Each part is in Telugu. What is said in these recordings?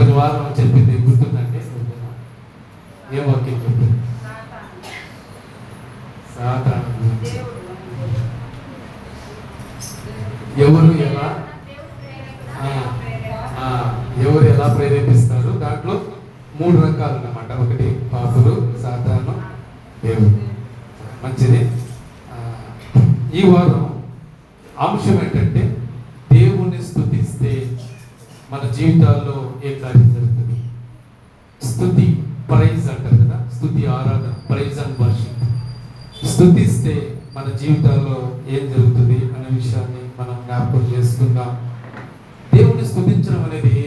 పోయిన వారం చెప్పింది గుర్తుందండి. ఏం వాక్యం చెప్పింది? సాతాను గురించి. ఎవరు ఎలా ప్రేరేపిస్తారు? దాంట్లో 3 రకాలు అన్నమాట. ఒకటి పాపులు, సాతాను, దేవుడు. మంచిది. ఈ వారం అంశం ఏంటంటే దేవుణ్ణి స్తుతిస్తే మన జీవితాల్లో ఏ కార్యం జరుగుతుంది? స్తుతి, ప్రైజ్ అంటారు కదా, స్తుతి, ఆరాధన, ప్రైజ్ అండ్ వర్షిప్. స్తుతిస్తే మన జీవితాల్లో ఏం జరుగుతుంది అనే విషయాన్ని మనం జ్ఞాపకం చేసుకుందాం. దేవుణ్ణి స్తుతించడం అనేది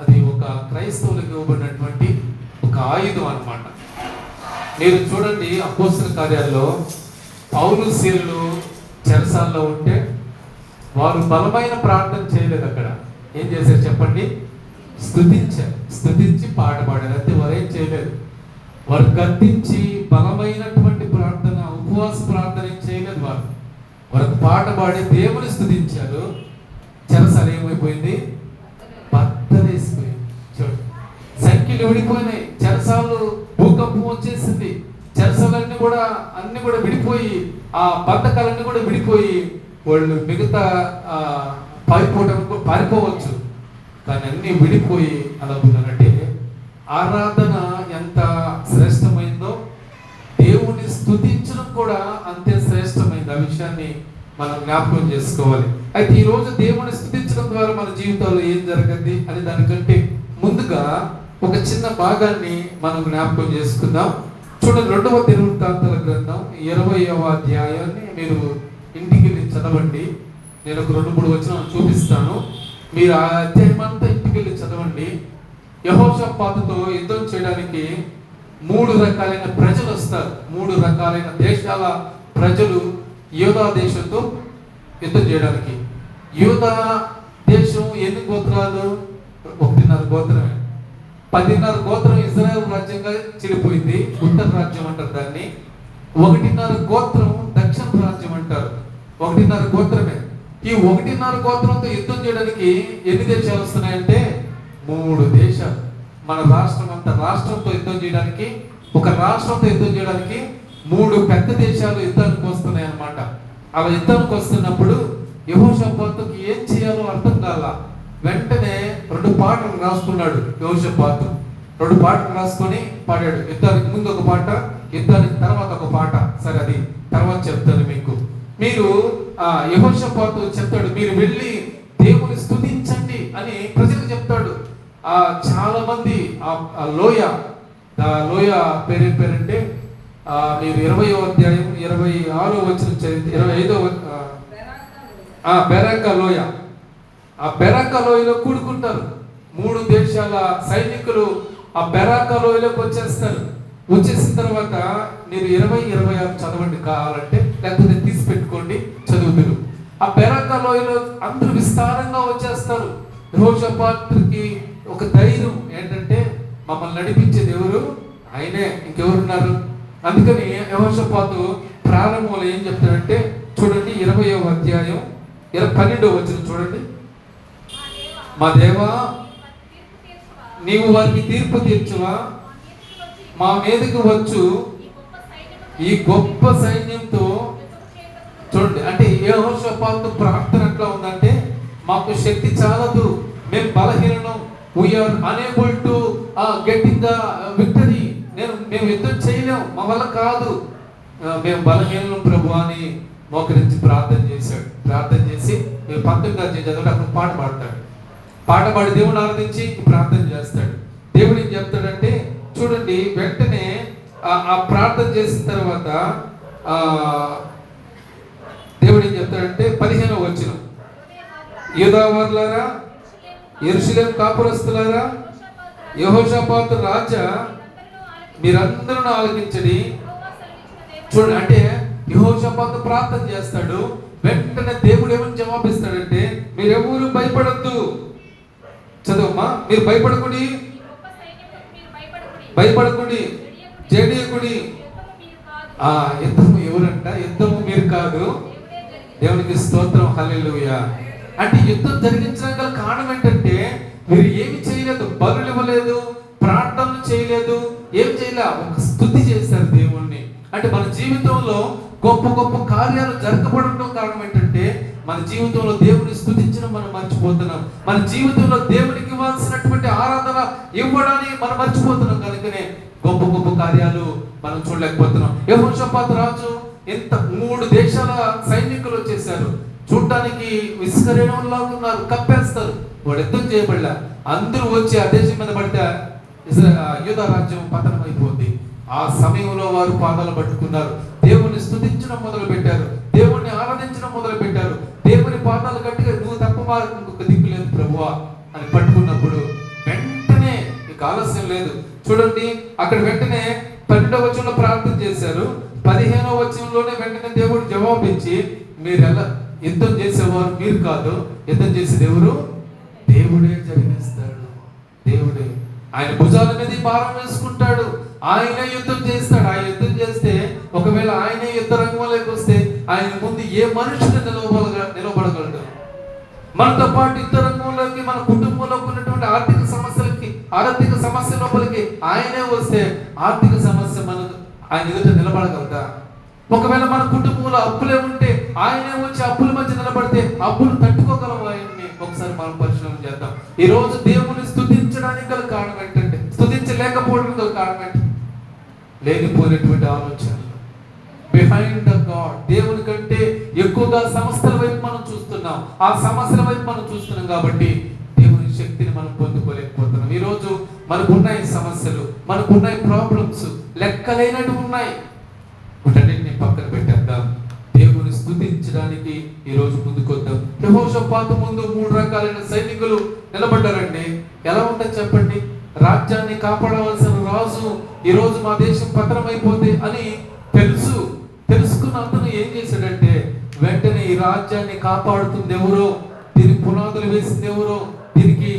అది ఒక క్రైస్తవులకు ఇవ్వబడినటువంటి ఒక ఆయుధం అన్నమాట. మీరు చూడండి, అపోస్తల కార్యాల్లో పౌలు శీలులు చెరసాల్లో ఉంటే వారు బలమైన ప్రార్థన చేయలేదు. అక్కడ ఏం చేశారు చెప్పండి? స్తుతించారు. స్తుతించి పాట పాడారు. అంతే, వారు ఏం చేయలేదు. వారు గద్దించి బలమైనటువంటి ప్రార్థన, ఉపవాస ప్రార్థన చేయలేదు. వారు పాట పాడి దేవుని స్తుతించారు. చెరసాల ఏమైపోయింది? బద్దలేసిపోయింది. చూడండి, సంఖ్యలు విడిపోయినాయి. చెరసాలు భూకంపం వచ్చేసింది. చెరసాలన్నీ కూడా విడిపోయి, ఆ బంధకాలన్నీ కూడా విడిపోయి వాళ్ళు మిగతా పారిపోవచ్చు, కానీ అన్ని విడిపోయి అలా ఉన్నారంటే ఆరాధన ఎంత శ్రేష్టమైందో దేవుని స్తుతించడం కూడా అంతే శ్రేష్టమైంది. ఆ విషయాన్ని మనం జ్ఞాపకం చేసుకోవాలి. అయితే ఈరోజు దేవుని స్తుతించడం ద్వారా మన జీవితాల్లో ఏం జరగద్ది అని దానికంటే ముందుగా ఒక చిన్న భాగాన్ని మనం జ్ఞాపకం చేసుకుందాం. చూడండి, 2వ దినవృత్తాంతాల గ్రంథం 20వ అధ్యాయాన్ని మీరు ఇంటికి వెళ్ళి చదవండి. నేను ఒక 2-3 వచనాలు చూపిస్తాను. మీరు ఆ అధ్యాయం అంతా ఇంటికి వెళ్ళి చదవండి. యెహోషాపాతుతో యుద్ధం చేయడానికి 3 రకాలైన ప్రజలు వస్తారు. 3 రకాలైన దేశాల ప్రజలు యూదా దేశంతో యుద్ధం చేయడానికి. యూదా దేశం ఎన్ని గోత్రాలు? 1.5 గోత్రమే. 10.5 గోత్రం ఇజ్రాయెల్ రాజ్యంగా చెడిపోయింది. ఉత్తర రాజ్యం అంటారు దాన్ని. 1.5 గోత్రం దక్షిణ రాజ్యం అంటారు. 1.5 గోత్రమే. ఈ 1.5 గోత్రంతో యుద్ధం చేయడానికి ఎన్ని దేశాలు వస్తున్నాయంటే 3 దేశాలు. మన రాష్ట్రంతో యుద్ధం చేయడానికి, ఒక రాష్ట్రంతో యుద్ధం చేయడానికి 3 పెద్ద దేశాలు యుద్ధానికి వస్తున్నాయి అన్నమాట. అలా యుద్ధానికి వస్తున్నప్పుడు యెహోషాపాతుకి ఏం చేయాలో అర్థం కాల. వెంటనే 2 పాటలు రాసుకున్నాడు యెహోషాపాతు. 2 పాటలు రాసుకొని పాడాడు. యుద్ధానికి ముందు ఒక పాట, యుద్ధానికి తర్వాత ఒక పాట. సరే, అది తర్వాత చెప్తాను మీకు. మీరు యెహోషాపాతు చెప్తాడు, మీరు వెళ్ళి దేవుని స్తుతించండి అని ప్రజలకు చెప్తాడు. చాలా మంది ఆ లోయ పేరేంటే మీరు 20వ అధ్యాయం 26వ వచనం చదివితే 25వ బెరాకా లోయ. ఆ బెరాకా లోయలో కూడుకుంటారు. 3 దేశాల సైనికులు ఆ బెరాకా లోయలోకి వచ్చేస్తారు. వచ్చేసిన తర్వాత మీరు 20-26 చదవండి కావాలంటే, లేకపోతే తీసి పెట్టుకోండి, చదువుతురు. ఆ బెరాకా లోయలో అందరూ విస్తారంగా వచ్చేస్తారు. యెహోషాపాతుకి ఒక ధైర్యం ఏంటంటే, మమ్మల్ని నడిపించేది ఎవరు? ఆయనే, ఇంకెవరున్నారు? అందుకని యెహోషాపాతు ప్రారంభంలో ఏం చెప్తాడంటే, చూడండి 20వ అధ్యాయం 12వ వచనం చూడండి. మా దేవా, నీవు వారికి తీర్పు తీర్చువా, మా మీదకి వచ్చు ఈ గొప్ప సైన్యంతో. చూడండి, అంటే యెహోషాపాతు ప్రార్థన ఎట్లా ఉందంటే, మాకు శక్తి చాలదు, మేము బలహీనం, we are unable to getting the victory. మేము యుద్ధం చేయలేము, మా వల్ల కాదు, మేము బలహీనం ప్రభు అని మోకరించి ప్రార్థన చేశాడు. ప్రార్థన చేసి 19వ అధ్యాయం చదవండి. అప్పుడు పాట పాడతాడు. పాట పాడి దేవుని ఆరాధించి ప్రార్థన చేస్తాడు. దేవుడు ఏం చెప్తాడంటే, చూడండి, వెంటనే ఆ ప్రార్థన చేసిన తర్వాత దేవుడు ఏం చెప్తాడంటే 15వ వచనం, యూదావారులారా, యెరూషలేము కాపురస్తులారా, యెహోషాపాతు రాజా, మీరందరూ ఆలకించండి. చూడండి, అంటే యెహోషాపాతు ప్రార్థన చేస్తాడు. వెంటనే దేవుడు ఏమని జవాబిస్తాడంటే, మీరెవరు భయపడద్దు. చదవమ్మా, మీరు భయపడకుడి, జడియకుడి. యుద్ధము ఎవరంట? యుద్ధము మీరు కాదు. దేవునికి స్తోత్రం, హల్లెలూయా. అంటే యుద్ధం జరిగించడం గల కారణం ఏంటంటే, వీరు ఏమి చేయలేదు, బలులు ఇవ్వలేదు, ప్రార్థనలు చేయలేదు, ఏం చేయలే, ఒక స్తుతి చేశారు దేవుణ్ణి. అంటే మన జీవితంలో గొప్ప గొప్ప కార్యాలు జరగబడడం కారణం ఏంటంటే మన జీవితంలో దేవుని స్తుతించడం మనం మర్చిపోతున్నాం. మన జీవితంలో దేవునికి ఇవ్వాల్సినటువంటి ఆరాధన ఇవ్వడాన్ని మనం మర్చిపోతున్నాం. కనుకనే గొప్ప గొప్ప కార్యాలు మనం చూడలేకపోతున్నాం. యెహోషాపాతు రాజు ఎంత 3 దేశాల సైనికులు వచ్చేసారు. చూడటానికి విస్కరేణంలాగా ఉన్నారు, కప్పేస్తారు. వాడు యుద్ధం చేయబడలే. అందరూ వచ్చి ఆ దేశం మీద పడితే యూదా రాజ్యం పతనం అయిపోద్ది. ఆ సమయంలో వారు పాదాలు పట్టుకున్నారు, దేవుని స్తుతించడం మొదలు పెట్టారు, దేవుణ్ణి ఆరాధించడం మొదలు పెట్టారు. దేవుని పాదాలు గట్టిగా నువ్వు తప్ప వారికి ఇంకొక దిక్కు లేదు ప్రభువా అని పట్టుకున్నప్పుడు వెంటనే ఇక ఆలస్యం లేదు. చూడండి, అక్కడ వెంటనే 12వ వచనంలో ప్రార్థన చేశారు. 15వ వచనంలోనే వెంటనే దేవుడు జవాబిచ్చి, మీరు ఎలా యుద్ధం చేసేవారు మీరు కాదు, యుద్ధం చేసేది ఎవరు? దేవుడే జరిగిస్తాడు. దేవుడే ఆయన భుజాల మీద భారం వేసుకుంటాడు. ఆయనే యుద్ధం చేస్తాడు. ఆయన యుద్ధం చేస్తే ఒకవేళ ఆయనే యుద్ధ రంగంలోకి వస్తే ఆయన ముందు ఏ మనుషుడు నిలబడగలడు? మనతో పాటు యుద్ధ రంగంలోకి, మన కుటుంబంలో ఉన్నటువంటి ఆర్థిక సమస్య లోపలికి ఆయనే వస్తే ఆర్థిక సమస్య ఆయన ఎదుట నిలబడగలదా? ఒకవేళ మన కుటుంబంలో అప్పులే ఉంటే ఆయనే వచ్చి అప్పుల మధ్య నిలబడితే అప్పులు తట్టుకోగలవు ఆయన్ని? ఒకసారి మనం పరిశీలన చేద్దాం. ఈ రోజు దేవుని స్తుతించడానికి గల కారణం ఏంటంటే, స్తుతించలేకపోవడం గల కారణం ఏంటంటే లేనిపోయినటువంటి ఆలోచనలు. బిహైండ్ ద గాడ్, దేవుని కంటే ఎక్కువగా సమస్యల వైపు మనం చూస్తున్నాం. ఆ సమస్యల వైపు మనం చూస్తున్నాం కాబట్టి దేవుని శక్తిని మనం పొందుకోలేకపోతున్నాం. ఈ రోజు మనకున్నాయి సమస్యలు, మనకున్నాయి ప్రాబ్లమ్స్, లెక్కలేనట్టు ఉన్నాయి. వీటన్నిటిని పక్కన పెట్టేద్దాం. దేవుని స్తుతించడానికి ఈ రోజు ముందుకొద్దాం. యెహోషాపాతు ముందు 3 రకాలైన సైనికులు నిలబడ్డారండి. ఎలా ఉంటుంది చెప్పండి? రాజ్యాన్ని కాపాడవలసిన రాజు ఈ రోజు మా దేశం పతనమైపోతే అని తెలుసుకున్న అతను ఏం చేశాడంటే వెంటనే ఈ రాజ్యాన్ని కాపాడుతుంది ఎవరో, దీనికి పునాదులు వేసింది ఎవరో, దీనికి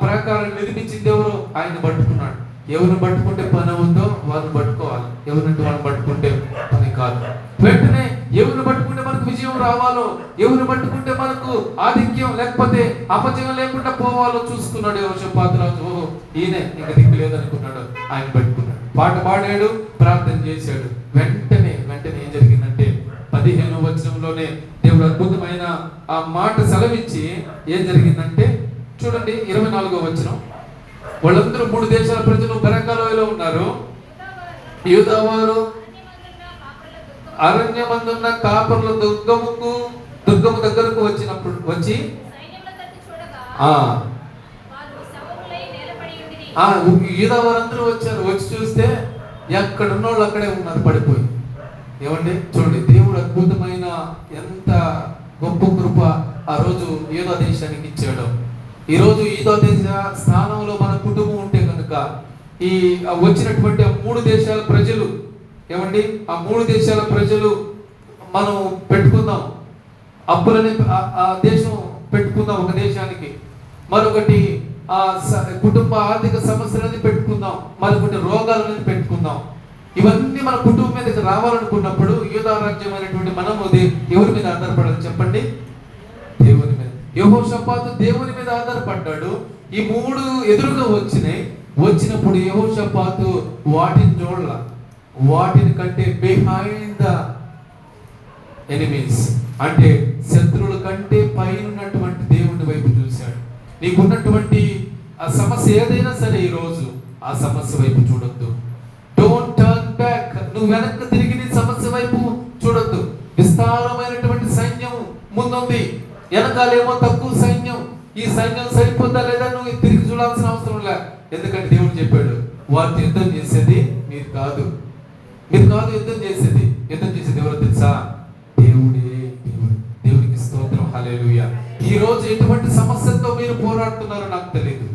ప్రాకారం నిర్మించింది ఎవరో ఆయన పట్టుకున్నాడు. ఎవరిని పట్టుకుంటే పని ఉందో వాళ్ళని పట్టుకోవాలి, ఎవరినంటే వాళ్ళని పట్టుకుంటే పని కాదు. వెంటనే ఎవరిని పట్టుకుంటే మనకు విజయం రావాలో, ఎవరిని పట్టుకుంటే మనకు ఆధిక్యం లేకపోతే అపజయం లేకుండా పోవాలో చూసుకున్నాడు యెహోషాపాతు రాజు. ఓహో, ఈయనే ఇంకా దిక్కు లేదనుకున్నాడు, ఆయన పట్టుకున్నాడు. పాట పాడాడు, ప్రార్థన చేశాడు. వెంటనే ఏం జరిగిందంటే 15వ వచనంలోనే దేవుడు అద్భుతమైన ఆ మాట సెలవిచ్చి ఏం జరిగిందంటే చూడండి, 24వ వచనం. వాళ్ళందరూ 3 దేశాల ప్రజలు బెరకాలోయలో ఉన్నారు. యూదా వారు అరణ్యమందున్న కాపర్ల దుర్గము దగ్గరకు వచ్చి యూదా వారందరూ వచ్చారు. వచ్చి చూస్తే ఎక్కడున్న వాళ్ళు అక్కడే ఉన్నారు, పడిపోయి. ఏమండి చూడండి, దేవుడు అద్భుతమైన ఎంత గొప్ప కృప ఆ రోజు యూదా దేశానికి ఇచ్చాడు. ఈ రోజు యూదా దేశ స్థానంలో మన కుటుంబం ఉంటే కనుక ఈ వచ్చినటువంటి 3 దేశాల ప్రజలు, ఏమండి ఆ 3 దేశాల ప్రజలు మనం పెట్టుకుందాం, అప్పులని ఆ దేశం పెట్టుకుందాం ఒక దేశానికి, మరొకటి ఆ కుటుంబ ఆర్థిక సమస్యలని పెట్టుకుందాం, మరొకటి రోగాలని పెట్టుకుందాం. ఇవన్నీ మన కుటుంబం మీదకి రావాలనుకున్నప్పుడు యూదా రాజ్యం అనేటువంటి మనము ఎవరి మీద ఆధారపడాలి చెప్పండి? దేవుని మీద. యెహోషాపాతు దేవుని మీద ఆధారపడ్డాడు. ఈ 3 ఎదురుగా వచ్చినప్పుడు యెహోషాపాతు వాటిని చూడాల, వాటిని కంటే బిహైండ్ ద ఎనిమీస్, అంటే శత్రువుల కంటే పైన ఉన్నటువంటి దేవుని వైపు చూశాడు. నీకున్నటువంటి ఆ సమస్య ఏదైనా సరే ఈ రోజు ఆ సమస్య వైపు చూడొద్దు. Don't turn back. నువ్వు వెనక్కి తిరిగి నీ సమస్య వైపు చూడొద్దు. విస్తారమైనటువంటి సైన్యం ముందుంది, వెనకాలేమో తక్కువ సైన్యం. ఈ సైన్యం సరిపోతా లేదా నువ్వు తిరిగి చూడాల్సిన అవసరం లే. ఎందుకంటే దేవుడు చెప్పాడు, వారిని యుద్ధం చేసేది మీరు కాదు యుద్ధం చేసేది ఎవరో తెలుసా? దేవుడికి స్తోత్రం, హల్లెలూయా. ఈ రోజు ఎటువంటి సమస్యతో మీరు పోరాడుతున్నారో నాకు తెలియదు.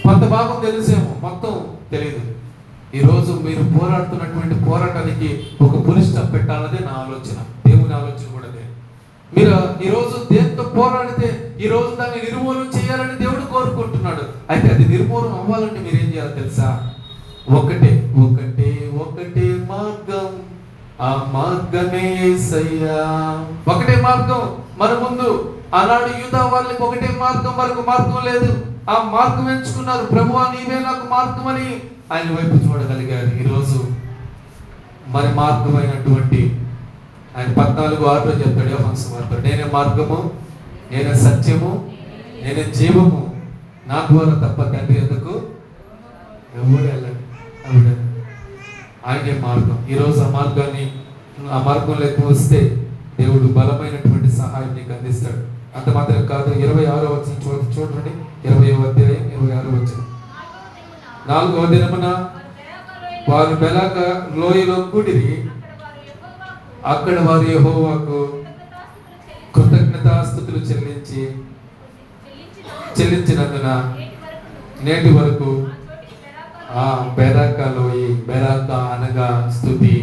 కొంత భాగం తెలుసేమో, మొత్తం తెలియదు. ఈ రోజు మీరు పోరాడుతున్నటువంటి పోరాటానికి ఒక పులి స్టాప్ పెట్టాలనే నా ఆలోచన, దేవుని ఆలోచన కూడా అదే. మీరు ఈ రోజు దేంతో పోరాడితే ఈ రోజు దాన్ని నిర్మూలన చేయాలని దేవుడు కోరుకుంటున్నాడు. అయితే అది నిర్మూలన అవ్వాలంటే మీరు ఏం చేయాలో తెలుసా? ఒకటే మార్గం, ఆ మార్గమే యేసయ్యా. ఒకటే మార్గం మన ముందు. ఆనాడు యూదా వాళ్ళకి ఒకటే మార్గం, మరొక మార్గం లేదు. ఆ మార్గం ఎంచుకున్నారు. ప్రభువా నీవే నాకు మార్గం అని ఆయన వైపు చూడగలిగారు. ఈరోజు మరి మార్గమైనటువంటి ఆయన 14:6 చెప్తాడు యోహాను సువార్త, నేనే మార్గము, నేనే సత్యము, నేనే జీవము, నా ద్వారా తప్ప తండ్రి ఎందుకు ఎవడు వెళ్ళండి. ఆయనే మార్గం. ఈరోజు ఆ మార్గంలోకి వస్తే దేవుడు బలమైనటువంటి సహాయం నీకు అందిస్తాడు. అంత మాత్రం కాదు, 26వ వచనం చూడండి. 20వ అధ్యాయం 26వ వచనం. 4వ దినమున వారు బెలాక లోయలో కూడిరి. అక్కడ వారు యెహోవాకు కృతజ్ఞతాస్తుతులు చెల్లించినందున నేటి వరకు ఆ బెరాక లోయి, బెరాక అనగా స్తుతి.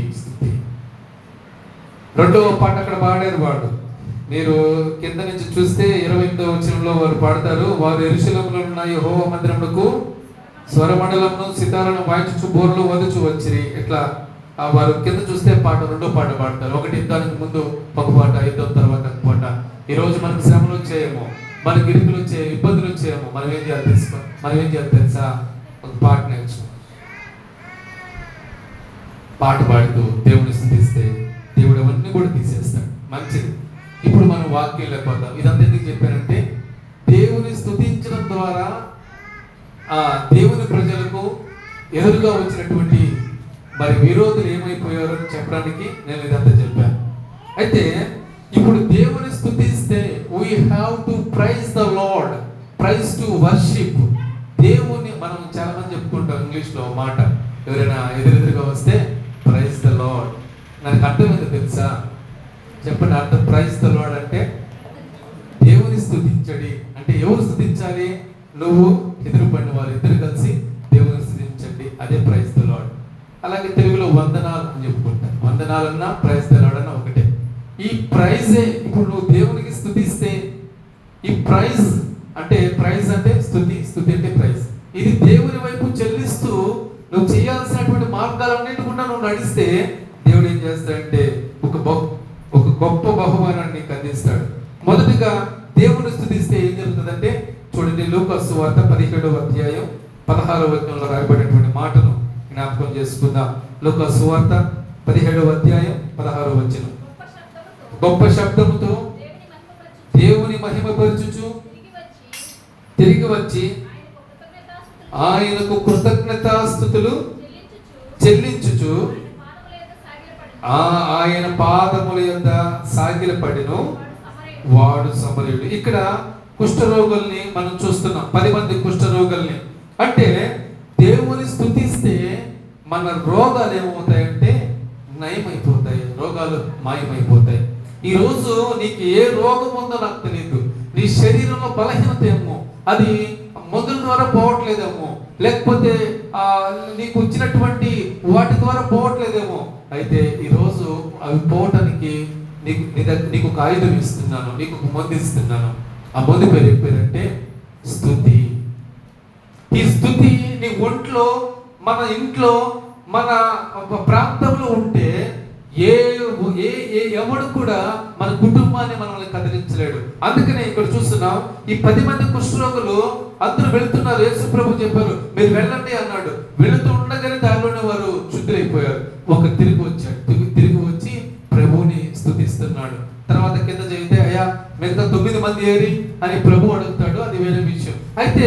రెండవ పాట అక్కడ పాడారు వాడు. మీరు కింద నుంచి చూస్తే 28వ వచనంలో వారు పాడతారు, వారు యెరూషలేములో ఉన్న యెహోవా మందిరమునకు స్వరమండలమును సితారను వాయించుచు బోర్లు వదుచు వచ్చిరి. ఇట్లా వారు కింద చూస్తే రెండో పాట పాడతారు. ఒకటి యుద్ధానికి ముందు ఒక పాట, యుద్ధం తర్వాత ఒక పాట. ఈరోజు మనకు శ్రమలు వచ్చాయేమో, మనకి ఇరుకులు వచ్చాయి, ఇబ్బందులు వచ్చాయేమో, మనం ఏం చేయాలి తెలుసా? ఒక పాట నేర్చుకో. పాట పాడుతూ దేవుని స్తుతిస్తే దేవుడు అవన్నీ కూడా తీసేస్తాడు. మంచిది. ఇప్పుడు మనం వాక్యం లేకపోతాం. ఇదంతా ఎందుకు చెప్పానంటే, దేవుని స్తుతించడం ద్వారా దేవుని ప్రజలకు ఎదురుగా వచ్చినటువంటి మరి విరోధులు ఏమైపోయారో చెప్పడానికి నేను ఇదంతా చెప్పాను. అయితే ఇప్పుడు దేవుని స్తుతిస్తే we have to praise the Lord, praise to worship. దేవుని మనం చాలా మంది చెప్పుకుంటాం ఇంగ్లీష్లో మాట, ఎవరైనా ఎదురుగా వస్తే ప్రైజ్ ద లార్డ్. నాకు అర్థం ఏంటో తెలుసా? చెప్పండి అర్థం. ప్రైజ్ ద లార్డ్ అంటే దేవుని స్తుతించడి. అంటే ఎవరు స్తుతించాలి? నువ్వు ఎదురుపడిన వారు ఇద్దరు కలిసి దేవుని స్తుతించండి. అదే ప్రైజ్ ద లార్డ్. అలాగే తెలుగులో వందనాలు అని చెప్పుకుంటారు. వందనాలన్నా ప్రైజ్ ద లార్డ్ అన్న ఒకటే. ఈ ప్రైజే ఇప్పుడు నువ్వు దేవునికి స్తుతిస్తే, ఈ ప్రైజ్ అంటే స్తుతి అంటే ప్రైజ్. ఇది దేవుని వైపు చెల్లిస్తూ నువ్వు చేయాల్సినటువంటి మార్గాలన్నిటి కూడా నువ్వు నడిస్తే దేవుడు ఏం చేస్తాడంటే ఒక గొప్ప బహుమానాన్ని నీకు అందిస్తాడు. మొదటిగా దేవుని స్తుతిస్తే ఏం జరుగుతుందంటే, చూడండి లూకాసు సువార్త 17వ అధ్యాయం 16వ వచనంలో రాయబడినటువంటి మాటను జ్ఞాపకం చేసుకుందాం. లూకాసు సువార్త 17వ అధ్యాయం 16వ వచనం. గొప్ప శబ్దముతో దేవుని మహిమపరచుచు తిరిగి వచ్చి ఆయనకు కృతజ్ఞతాస్తుతులు చెల్లించుచు ఆయన పాదముల యొద్ద సాగిలపడెను. వాడు సమరయుడు. ఇక్కడ కుష్ఠరోగుల్ని మనం చూస్తున్నాం, 10 మంది కుష్ఠరోగుల్ని. అంటే దేవుని స్తుతిస్తే మన రోగాలు ఏమవుతాయంటే నయమైపోతాయి, రోగాలు మాయమైపోతాయి. ఈరోజు నీకు ఏ రోగం ఉందో నాకు తెలియదు. నీ శరీరంలో బలహీనత ఏమో, అది మందుల ద్వారా పోవట్లేదేమో, లేకపోతే నీకు వచ్చినటువంటి వాటి ద్వారా పోవట్లేదేమో. అయితే ఈరోజు అవి పోవటానికి నీకు ఒక ఆయుధం ఇస్తున్నాను, నీకు ఒక మందు ఇస్తున్నాను. ఆ మందు పేరు చెప్పారంటే స్తుతి. ఈ స్తుతి నీ ఒంట్లో, మన ఇంట్లో, మన ప్రాంతంలో ఉంటే ఎవడు కూడా మన కుటుంబాన్ని మనల్ని కదిలించలేడు. అందుకనే ఇక్కడ చూస్తున్నాం, ఈ 10 మంది కుష్ఠరోగులు అందరూ వెళుతున్నారు. యేసు ప్రభు చెప్పారు మీరు వెళ్ళండి అన్నాడు. వెళుతూ ఉండగానే దారిలోనే వారు శుద్ధులైపోయారు. తిరిగి వచ్చి ప్రభువుని స్తుతిస్తున్నాడు. తర్వాత కింద చదివితే అయ్యా మిగతా 9 మంది ఏరి అని ప్రభు అడుగుతాడు. అది వేరే విషయం. అయితే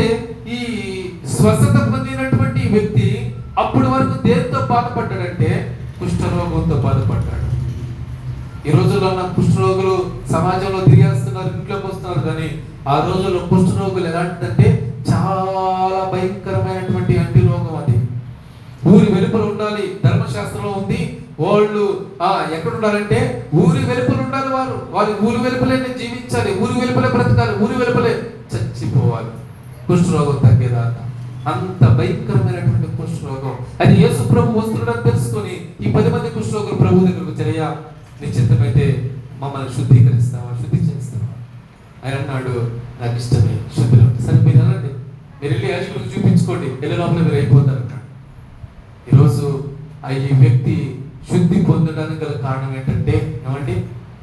ఈ స్వస్థత పొందినటువంటి వ్యక్తి అప్పటి వరకు దేనితో బాధపడ్డాడంటే కుష్ఠరోగంతో బాధపడ్డాడు. ఈ రోజుల్లో ఉన్న కుష్ఠరోగులు సమాజంలో తిరిగేస్తున్నారు, ఇంట్లోకి వస్తున్నారు. కానీ ఆ రోజుల్లో కుష్ఠరోగులు ఎలాంటిదంటే చాలా భయంకరమైనటువంటి అంటి రోగం. అది ఊరి వెలుపల ఉండాలి. ధర్మశాస్త్రంలో ఉంది, వాళ్ళు ఎక్కడ ఉండాలంటే ఊరి వెలుపల ఉండాలి. వారు ఊరి వెలుపలే జీవించాలి, ఊరి వెలుపలే బ్రతకాలి, ఊరి వెలుపలే చచ్చిపోవాలి కుష్ఠరోగం తగ్గేదాకా. అంత భయంకరమైనటువంటి కుష్ఠరోగం. అది యేసు ప్రభు వస్తున్నాడని తెలుసుకొని ఈ 10 మంది కుష్ఠరోగులు ప్రభు దగ్గరకు వచ్చారయ్యా నిశ్చితమైతే మమ్మల్ని శుద్ధీకరిస్తావా, శుద్ధి చేస్తావా? ఆయన అన్నాడు నాకు ఇష్టమే, శుద్ధిలో. సరే మీరు అనండి, మీరు వెళ్ళి యాజకులకు చూపించుకోండి, వెళ్ళే లోపల మీరు అయిపోతారు అన్నాడు. ఈరోజు ఈ వ్యక్తి శుద్ధి పొందడానికి గల కారణం ఏంటంటే ఏమండి,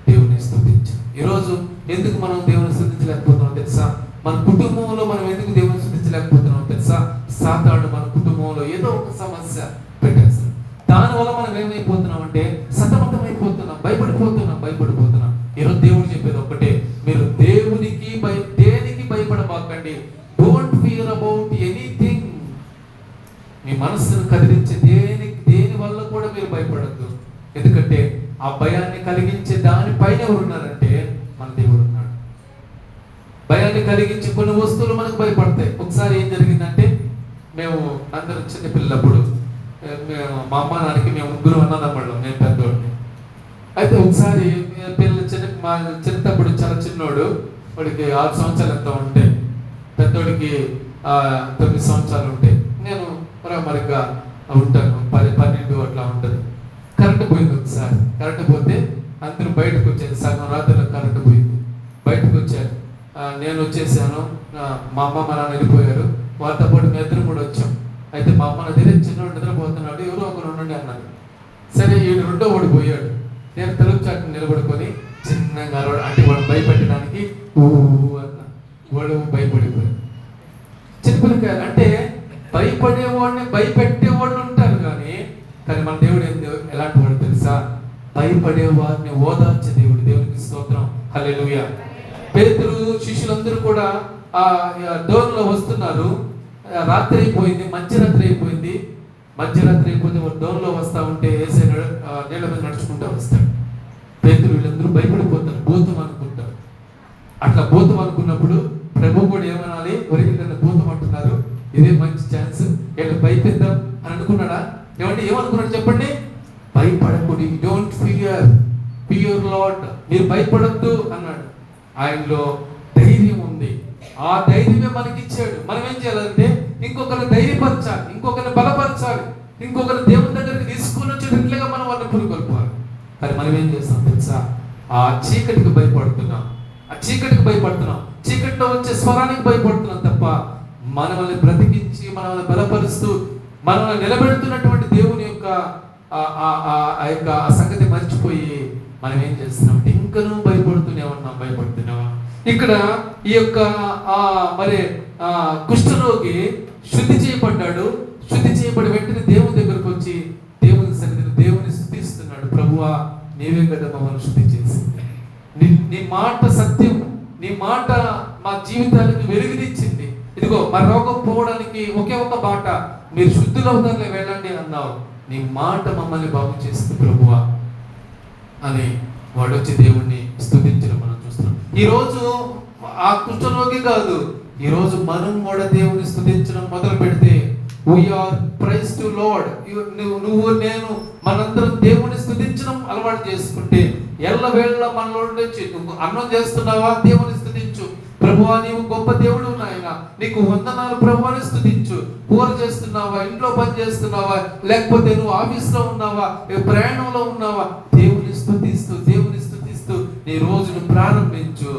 దేవుని స్తుతించాం. ఈరోజు ఎందుకు మనం దేవుని స్తుతించలేకపోతున్నాం తెలుసా? మన కుటుంబంలో మనం ఎందుకు దేవుని స్తుతించలేకపోతున్నాం చూడండి, డోంట్ ఫియర్ అబౌట్ ఎనీథింగ్. మీ మనస్సును కదిలించే దేని వల్ల కూడా మీరు భయపడద్దు. ఎందుకంటే ఆ భయాన్ని కలిగించే దానిపైన ఎవరున్నారంటే మన దేవుడు ఉన్నాడు. భయాన్ని కలిగించే కొన్ని వస్తువులు మనకు భయపడతాయి. ఒకసారి ఏం జరిగిందంటే, మేము అందరం చిన్నపిల్లప్పుడు మా అమ్మ నాన్నకి మేము ముగ్గురు అన్నదమ్ముళ్ళం, నేను పెద్దోడిని. అయితే ఒకసారి మా చిన్నప్పుడు చాలా చిన్నోడు, వాడికి 6 సంవత్సరాలు ఎంత ఉంటే, పెద్దోడికి 9 సంవత్సరాలు ఉంటాయి. నేను మరిగా ఉంటాను, 10-12 అట్లా ఉంటుంది. కరెంటు పోయింది ఒకసారి. కరెంటు పోతే అందరూ బయటకు వచ్చారు. సగం రాత్రిలో కరెంటు పోయింది, బయటకు వచ్చారు. నేను వచ్చేసాను, మా అమ్మ మా నాన్న వెళ్ళిపోయారు. వాళ్ళతో పాటు మేము ఇద్దరు కూడా వచ్చాం. అయితే మా అమ్మ దగ్గర చిన్నోడు నిద్రపోతున్నాడు, ఎవరో ఒకరు ఉండండి అన్నారు. సరే, వీడు రెండో వాడు పోయాడు. నేను తెలుగు చాటును నిలబడుకొని చిన్నగా అంటే వాడు భయపెట్టడానికి అన్న వాడు భయపడిపోయాడు. చిన్నపిల్లకాయలు అంటే భయపడేవాడిని భయపెట్టేవాళ్ళు ఉంటారు. కానీ మన దేవుడు ఎలాంటి వాడు తెలుసా? భయపడే వారిని ఓదార్చే దేవుడు. దేవునికి స్తోత్రం, హల్లెలూయా. పేతురు శిష్యులందరూ కూడా ఆ డోర్లో వస్తున్నారు. రాత్రి అయిపోయింది, మధ్యరాత్రి అయిపోయింది. మధ్యరాత్రి అయిపోతే వాడు డోర్లో వస్తా ఉంటే ఏసే నీళ్ళ మీద నడుచుకుంటూ వస్తాడు. పేతురు వీళ్ళందరూ భయపడిపోతారు, భూతం అనుకుంటారు. అట్లా భూతం అనుకున్నప్పుడు ప్రభు కూడా ఏమనాలి, ఒరికి భూతం అంటున్నారు, ఇదే మంచి ఛాన్స్, వీళ్ళు భయపెద్దాం అని అనుకున్నాడా? ఏమనుకున్నాడు చెప్పండి? భయపడకూడదు, డోంట్ ఫియర్ లార్డ్, మీరు భయపడద్దు అన్నాడు. ఆయనలో ధైర్యం ఉంది. ఆ ధైర్యమే మనకి ఇచ్చాడు. మనం ఏం చేయాలంటే ఇంకొకరిని ధైర్యపరచాలి, ఇంకొకరిని బలపరచాలి, ఇంకొకరిని దేవుని దగ్గరికి తీసుకుని వచ్చేటట్లుగా మనం వాళ్ళని పురుగొల్పాలి. కానీ మనం ఏం చేస్తాం తెలుసా? ఆ చీకటికి భయపడుతున్నాం, చీకటిలో వచ్చే స్వరానికి భయపడుతున్నాం తప్ప మనల్ని బ్రతికించి మనల్ని బలపరుస్తూ మనల్ని నిలబెడుతున్నటువంటి దేవుని యొక్క ఆ సంగతి మర్చిపోయి మనం ఏం చేస్తున్నాం అంటే ఇంకనూ భయపడుతున్నావా? ఇక్కడ ఈ యొక్క కుష్ఠరోగి శుద్ధి చేయబడ్డాడు. శుద్ధి చేయబడి వెంటనే దేవుని దగ్గరకు వచ్చి దేవుని సన్నిధిని దేవుని స్తుతిస్తున్నాడు. ప్రభువా, నీవే కదా మమ్మల్ని శుద్ధి చేసింది, నీ మాట సత్యం, నీ మాట మా జీవితానికి వెలుగునిచ్చింది. ఇదిగో మా రోగం పోవడానికి ఒకే ఒక బాట, మీరు శుద్ధులవుతారులే వెళ్ళండి అన్నావు. నీ మాట మమ్మల్ని బాగు చేస్తుంది ప్రభువా అని వాడు వచ్చి దేవుణ్ణి స్తుతించడం మనం చూస్తున్నాం. ఈరోజు ఆ కుష్ఠరోగి కాదు, ఈరోజు మనం కూడా దేవుని స్తుతించడం మొదలు పెడితే వీఆర్ ప్రైజ్ టు లార్డ్. నువ్వు నేను మనందరం దేవుని స్తుతించడం అలవాటు చేసుకుంటే ఎల్లవేళ మనలో నుంచి నువ్వు అన్నం చేస్తున్నావా, దేవుని స్తుతించు. ప్రభువా, నీవు గొప్ప దేవుడు నాయన, నీకు వందనాలు ప్రభువాని స్తుతించు. కూర చేస్తున్నావా, ఇంట్లో పని చేస్తున్నావా, లేకపోతే నువ్వు ఆఫీస్లో ఉన్నావా, ప్రయాణంలో ఉన్నావా, దేవుని స్తుతిస్తూ నీ రోజును ప్రారంభించు.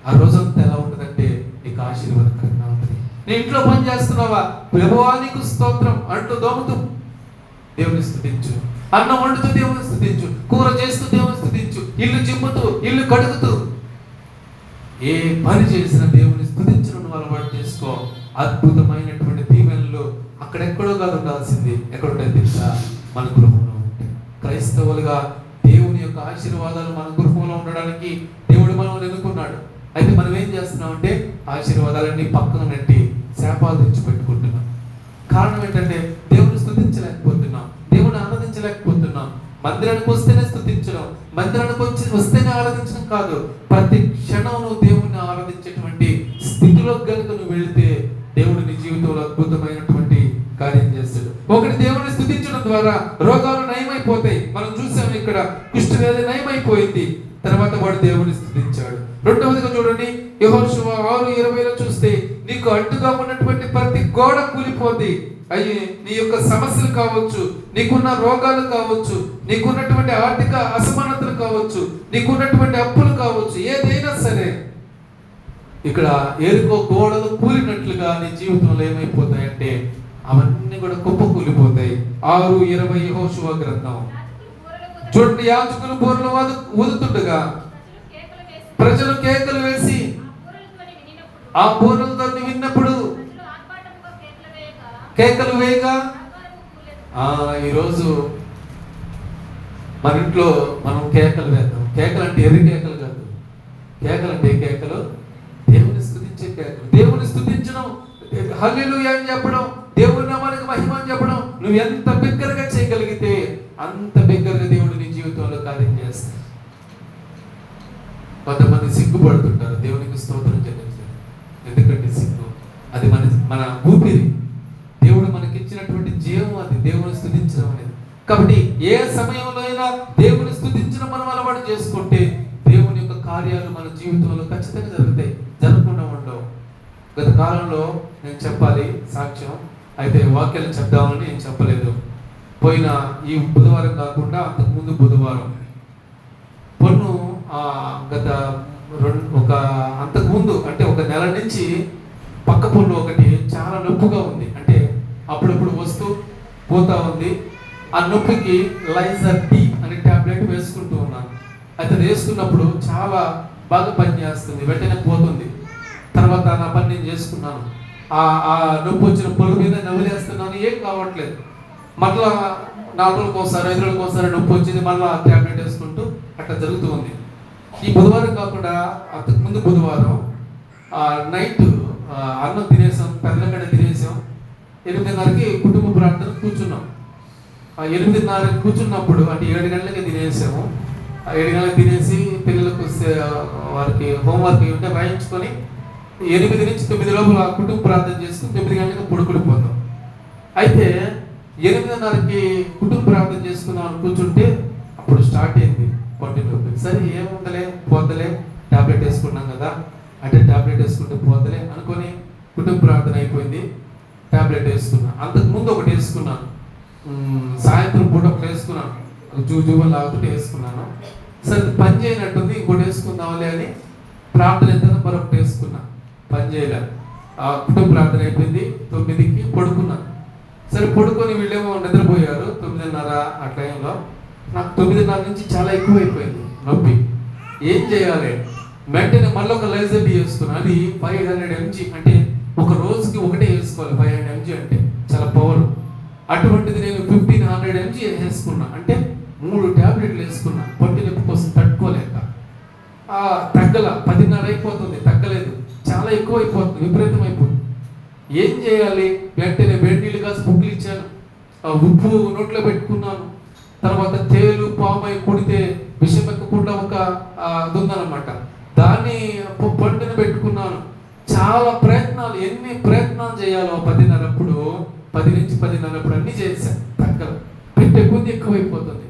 ఆ రోజంతా ఎలా ఉంటుందంటే నీకు ఆశీర్వాదకరంగా ఉంటుంది. నీ ఇంట్లో పని చేస్తున్నావా, ప్రభువా నీకు స్తోత్రం అంటూ దోముతూ దేవుని స్తుతించు. అన్నం వండుతూ దేవుని స్తుతించు, కూర చేస్తూ దేవుని స్తుతించు, ఇల్లు చిమ్ముతూ ఇల్లు కడుగుతూ ఏ పని చేసినా దేవుని స్తుతించడం అలవాటు చేసుకో. అద్భుతమైనటువంటి దీవెనలు అక్కడెక్కడో కాదు ఉండాల్సింది, ఎక్కడుంటాయి తెలుసా? మన గృహంలో ఉంటాయి. క్రైస్తవులుగా దేవుని యొక్క ఆశీర్వాదాలు మన గృహంలో ఉండడానికి దేవుడు మనల్ని ఎన్నుకున్నాడు. అయితే మనం ఏం చేస్తున్నామంటే ఆశీర్వాదాలన్నీ పక్కన నెట్టి శాపాలు తెచ్చిపెట్టుకుంటున్నాం. కారణం ఏంటంటే దేవుని స్తుతించలేకపోతున్నాం, దేవుని ఆరాధించలేకపోతున్నాం. మందిరానికి వస్తేనే స్తుతించడం, మందిరానికి వస్తేనే ఆరాధించడం కాదు, ప్రతి క్షణం నువ్వు దేవుణ్ణి ఆరాధించేటువంటి స్థితిలో కనుక నువ్వు వెళితే దేవుడు నీ జీవితంలో అద్భుతమైనటువంటి కార్యం చేస్తాడు. ఒకటి, దేవుని స్తుతించడం ద్వారా రోగాలు నయమైపోతాయి. మనం చూసాము ఇక్కడ కుష్ఠవ్యాధి నయమైపోయింది, తర్వాత వాడు దేవుని స్తుతించాడు. రెండవదిగా చూడండి, యెహోషువ 6:20 చూస్తే నీకు అడ్డుగా ఉన్నటువంటి ప్రతి గోడ కూలిపోద్ది. అయ్యి నీ యొక్క సమస్యలు కావచ్చు, నీకున్న రోగాలు కావచ్చు, నీకున్నటువంటి ఆర్థిక అసమానతలు కావచ్చు, నీకున్నటువంటి అప్పులు కావచ్చు, ఏదైనా సరే ఇక్కడ ఏరుకో గోడలు కూలినట్లుగా నీ జీవితంలో ఏమైపోతాయంటే అవన్నీ కూడా కుప్పకూలిపోతాయి. 6:20 యెహోషువ గ్రంథం చూడండి. యాజకులు బూరలు ఊదుతుండగా ప్రజలు కేకలు వేసి ఆ బూరలతో విన్నప్పుడు కేకలు వేయగా ఈరోజు మన ఇంట్లో మనం కేకలు వేద్దాం. కేకలు అంటే ఎర్రి కేకలు కాదు, కేకలు అంటే కేకలు దేవుని స్తుతించే కేకలు. దేవుని స్తుతించడం, హల్లెలూయా అని చెప్పడం, దేవుని నామానికి మహిమ అని చెప్పడం, నువ్వు ఎంత బిగ్గరగా చేయగలిగితే అంత బిగ్గరగా దేవుడు నీ జీవితంలో కార్యం చేస్తాడు. కొంతమంది సిగ్గుపడుతుంటారు దేవునికి స్తోత్రం చెల్లించారు. ఎందుకంటే సిగ్గు అది మన ఊపిరి, దేవుడు మనకి ఇచ్చినటువంటి జీవం, అది దేవుని స్తుతించడం అనేది. కాబట్టి ఏ సమయంలో అయినా దేవుని స్తుతించడం మనం అలవాటు చేసుకుంటే దేవుని యొక్క కార్యాలు మన జీవితంలో ఖచ్చితంగా జరుగుతాయి, జరగకుండా ఉండవు. గత కాలంలో నేను చెప్పాలి సాక్ష్యం, అయితే వాక్యాలు చెప్దామని నేను చెప్పలేదు. పోయిన ఈ బుధవారం కాకుండా అంతకుముందు బుధవారం పొన్ను గత అంతకుముందు అంటే ఒక నెల నుంచి పక్క పొన్ను ఒకటి చాలా నొప్పిగా ఉంది. అంటే అప్పుడప్పుడు వస్తూ పోతా ఉంది. ఆ నొప్పికి లైజర్ డి అనే టాబ్లెట్ వేసుకుంటూ ఉన్నాను. అయితే వేసుకున్నప్పుడు చాలా బాగా పనిచేస్తుంది, వెంటనే పోతుంది. తర్వాత నా పని నేను చేసుకున్నాను. ఆ నొప్పి వచ్చిన పొల మీద నవ్వులేస్తున్నాను, ఏం కావట్లేదు. మళ్ళా 4 రోజులకు ఒకసారి 5 రోజులకు ఒకసారి నొప్పి వచ్చింది, మళ్ళీ ఆ ట్యాబ్లెట్ వేసుకుంటూ అట్లా జరుగుతూ ఉంది. ఈ బుధవారం కాకుండా అంతకుముందు బుధవారం నైట్ అన్నం తినేసాం, పెద్దలకడ తినేసాం. 8:30కి కుటుంబ ప్రార్థన కూర్చున్నాం. 8:30కి కూర్చున్నప్పుడు అంటే 7 గంటలకి తినేసాము. 7 గంటలకు తినేసి పిల్లలకు వారికి హోంవర్క్ ఉంటే రాయించుకొని 8 నుంచి 9 లోపల కుటుంబ ప్రార్థన చేసుకుని 9 గంటలకు పడుకుడిపోతాం. అయితే 8:30కి కుటుంబ ప్రార్థన చేసుకుందాం అని కూర్చుంటే అప్పుడు స్టార్ట్ అయింది పొట్టి నొప్పి. సరే ఏముందలే పోతలే, టాబ్లెట్ వేసుకున్నాం కదా, అంటే టాబ్లెట్ వేసుకుంటే పోతలే అనుకొని కుటుంబ ప్రార్థన అయిపోయింది. టాబ్లెట్ వేసుకున్నా. అంతకుముందు ఒకటి వేసుకున్నాను, సాయంత్రం పూట ఒకటి వేసుకున్నాను, జూజుబలు లాగుతుంటే వేసుకున్నాను. సరే పని చేయనట్టుంది, ఇంకోటి వేసుకుందాంలే అని ప్రార్థన ఎంత మరొకటి వేసుకున్నా, పని చేయలే. ఆ కుటుంబ ప్రార్థన అయిపోయింది. 9కి పడుకున్నాను. సరే పడుకొని వీళ్ళేమో నిద్రపోయారు 9:30 ఆ టైంలో. నాకు 9:30 నుంచి చాలా ఎక్కువ అయిపోయింది నొప్పి. ఏం చేయాలి? వెంటనే మళ్ళీ ఒక లైజర్ డి వేసుకున్నాను. అది 500 mg, అంటే ఒక రోజుకి ఒకటే వేసుకోవాలి. 500 mg అంటే చాలా పవర్. అటువంటిది నేను 1500 mg వేసుకున్నా, అంటే 3 ట్యాబ్లెట్లు వేసుకున్నా. పొట్టి నొప్పి కోసం తట్టుకోలేక తగ్గల 10:30 అయిపోతుంది, తగ్గలేదు, చాలా ఎక్కువ అయిపోతుంది, విపరీతం అయిపోతుంది. ఏం చేయాలి? వెంటనే వేడి నీళ్ళు కాసి పుక్కులు ఇచ్చాను, ఉప్పు నోట్లో పెట్టుకున్నాను. తర్వాత తేలు పామై కుడితే విషం ఎక్కకుండా ఒక ఉందన్నమాట, దాన్ని పండుని పెట్టుకున్నాను. చాలా ప్రయత్నాలు, ఎన్ని ప్రయత్నాలు చేయాలో 10:30 అప్పుడు, 10 నుంచి 10:30 అప్పుడు అన్ని చేశాను. తగ్గలు పెట్టే కొద్ది ఎక్కువైపోతుంది.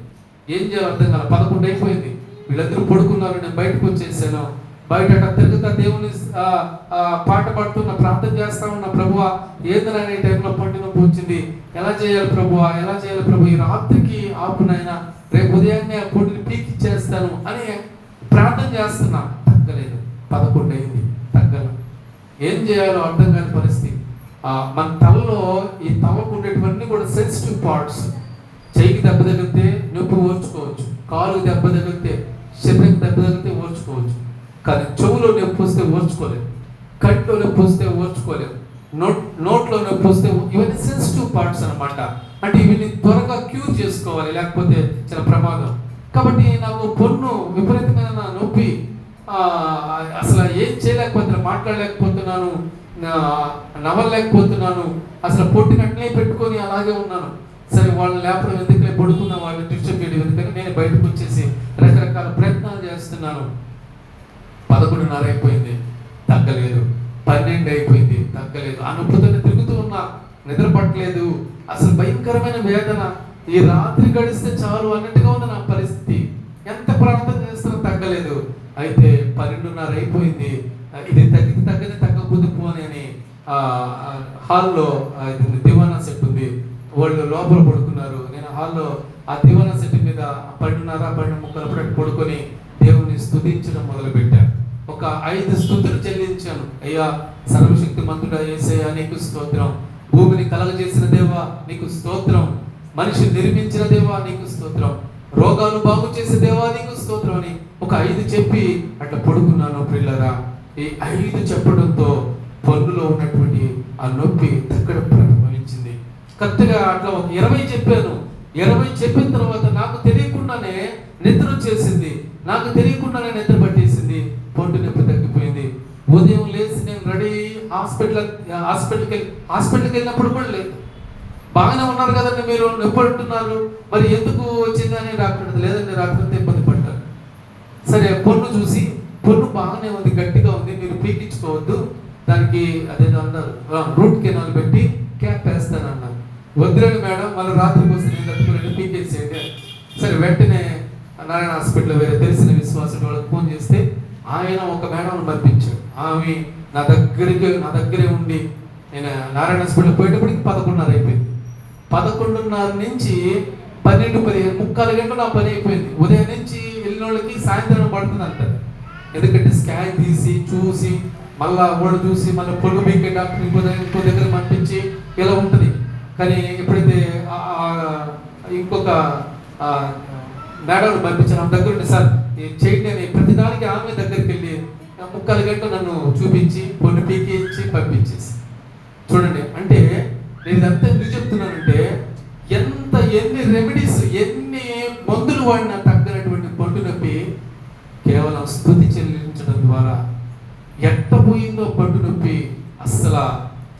ఏం చేయాలో అర్థం కాదు. 11 అయిపోయింది. వీళ్ళందరూ పడుకున్నారు, నేను బయటకు వచ్చేసాను. బయట తిరుగుతా దేవుని పాట పాడుతున్న, ప్రార్థన చేస్తా ఉన్న, ప్రభువా ఏందనే టైంలో పండు నొప్పి వచ్చింది, ఎలా చేయాలి ప్రభువా, ఎలా చేయాలి ప్రభు, ఈ రాత్రికి ఆపునైనా రేపు ఉదయాన్నే ఆ పొడిని పీకిచ్చేస్తాను అని ప్రార్థన చేస్తున్నా. తగ్గలేదు. 11 అయింది, తగ్గల. ఏం చేయాలో అర్థం కాని పరిస్థితి. మన తలలో ఈ తలకు ఉండేటివన్నీ కూడా సెన్సిటివ్ పార్ట్స్. చెయ్యికి దెబ్బ తగిలితే నొప్పి ఓర్చుకోవచ్చు, కాలుకి దెబ్బ తగిలితే, శరీరం దెబ్బ తగిలితే ఓర్చుకోవచ్చు. కానీ చెవులో నొప్పి వస్తే ఓర్చుకోలేము, కంటిలో నొప్పి వస్తే ఓర్చుకోలేము, నోట్లో నొప్పి వస్తే, ఇవన్నీ సెన్సిటివ్ పార్ట్స్ అనమాట. అంటే ఇవన్నీ త్వరగా క్యూర్ చేసుకోవాలి, లేకపోతే చాలా ప్రమాదం. కాబట్టి నాకు పొన్ను విపరీతమైన నొప్పి, అసలు ఏం చేయలేకపోతున్నాను, మాట్లాడలేకపోతున్నాను, నవ్వలేకపోతున్నాను, అసలు పొట్టినట్లే పెట్టుకొని అలాగే ఉన్నాను. సరే వాళ్ళు లేపడం ఎందుకంటే పడుకున్న వాళ్ళని డిస్టర్బ్ చేయడం ఎందుకని నేను బయటకు వచ్చేసి రకరకాల ప్రయత్నాలు చేస్తున్నాను. 11:30 అయిపోయింది, తగ్గలేదు. 12 అయిపోయింది, తగ్గలేదు. ఆ నొప్పితోనే తిరుగుతూ ఉన్నా, నిద్ర పట్టలేదు. అసలు భయంకరమైన వేదన. ఈ రాత్రి గడిస్తే చాలు అన్నట్టుగా ఉంది నా పరిస్థితి. ఎంత ప్రార్థన చేస్తున్నా తగ్గలేదు. అయితే 12:30 అయిపోయింది. ఇది తగ్గని తగ్గకపోతే పోని అని హాల్లో దివానా సెట్ ఉంది, వాళ్ళు లోపల పడుకున్నారు. నేను హాల్లో ఆ దివానా సెట్ మీద 12:30 పడుకొని దేవుని స్తుతించడం మొదలుపెట్టాను. ఒక 5 స్తుతులు చెల్లించాను. అయ్యా సర్వశక్తి మంతుడా యేసయ్యా నీకు స్తోత్రం, భూమిని కలగజేసిన దేవా నీకు స్తోత్రం, మనిషిని నిర్మించిన దేవా నీకు స్తోత్రం, రోగాలు బాగు చేసే దేవా నీకు స్తోత్రం అని ఒక 5 చెప్పి అట్లా పడుకున్నాను. ప్రియులారా, ఈ 5 చెప్పడంతో పన్నులో ఉన్నటువంటి ఆ నొప్పి తగ్గడం ప్రారంభించింది. కరెక్ట్గా అట్లా ఒక 20 చెప్పాను. 20 చెప్పిన తర్వాత నాకు తెలియకుండానే నిద్ర వచ్చేసింది, నాకు తెలియకుండానే నిద్ర పట్టేసింది. పొట్టు నొప్పి తగ్గిపోయింది. ఉదయం లేచి నేను రెడీ హాస్పిటల్కి వెళ్ళినప్పుడు కూడా లేదు. బాగానే ఉన్నారు కదండి మీరు, ఎప్పుడు అంటున్నారు మరి ఎందుకు వచ్చింది అని డాక్టర్ లేదండి రాత్రి ఇబ్బంది పడ్డారు. సరే పొన్ను చూసి పొన్ను బాగానే ఉంది, గట్టిగా ఉంది, మీరు పీకించుకోవద్దు, దానికి అదేదో అన్నారు రూట్ కెనాల్ పెట్టి క్యాప్ వేస్తాను అన్నారు. వద్దులేండి మేడం, మళ్ళీ రాత్రికి వస్తే నేను తట్టుకోలేండి, పీకేసేయండి. సరే వెంటనే నారాయణ హాస్పిటల్లో వేరే తెలిసిన విశ్వాసులు వాళ్ళకి ఫోన్ చేస్తే ఆయన ఒక మేడం పంపించాడు. ఆమె నా దగ్గరే ఉండి నేను నారాయణ హాస్పిటల్ పోయేటప్పటికి 11:30 అయిపోయింది. 11:30 నుంచి 12-15 గంటలు నా పని అయిపోయింది. ఉదయం నుంచి వెళ్ళిన వాళ్ళకి సాయంత్రం పడుతుంది అంటారు. ఎందుకంటే స్కాన్ తీసి చూసి మళ్ళా ఓడి చూసి మళ్ళీ పొడుగు బీకే డాక్టర్ ఇంకో దగ్గర పంపించి ఇలా ఉంటుంది. కానీ ఎప్పుడైతే ఇంకొక మేడం పంపించాను ఆమె దగ్గర ఉంటే సార్ చేయండి అని ప్రతిదానికి ఆమె దగ్గరికి వెళ్ళి 3/4 గంటలు నన్ను చూపించి పొన్ను పీకి ఇచ్చి పంపించేసి. చూడండి, అంటే నేను ఇదంతా ఎందుకు చెప్తున్నానంటే ఎన్ని రెమెడీస్ ఎన్ని మందులు వాడినా తగ్గనటువంటి పొట్టు నొప్పి కేవలం స్తుతి చెల్లించడం ద్వారా ఎట్టపోయిందో పట్టు నొప్పి అస్సలు